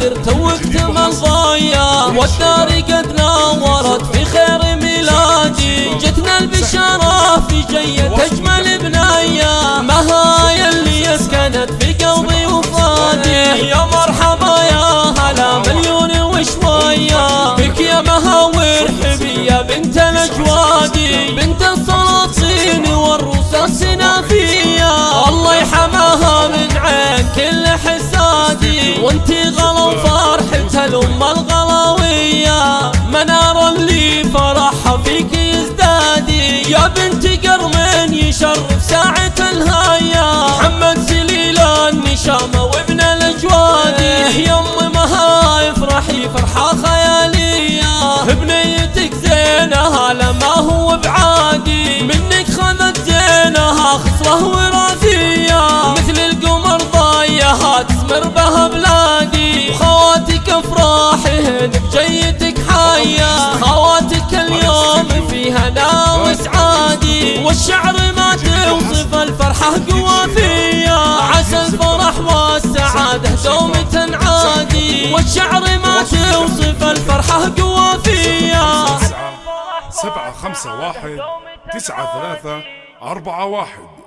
بدر توك تمل ضايا، والدار قد نورت في خير ميلادي. جتنا البشارة في جية أجمل بنايا، مهايا اللي اسكنت في قلبي وفؤادي. يا مرحبا يا هلا مليون وشوية بك يا مها وارحبي يا بنت الأجوادي، بنت السلاطين والرصاص نافية. الله يحماها من عين كل حسادي، وانتي غلا وفرحة الأمة الغلاوية، منار اللي فرحها فيك يزدادي. يا بنت قرم يشرف ساعة الهاية، محمد سليل النشامة وابن الأجوادي. يا أم مها افرحي فرحة خيالية، بنيتك زينها لما هو بعادي، منك خذت زينها خصلة وراثية، مثل القمر ضايها تسمر بها بلادي. وخواتك افراحهن بجيتك حية، خواتك اليوم فيها هنا وسعادي، والشعر ما توصف الفرحة قوافية، عسى الفرح والسعادة دوم تنعادي، والشعر ما توصف الفرحة قوافية. 7 5 1 9 3 4 1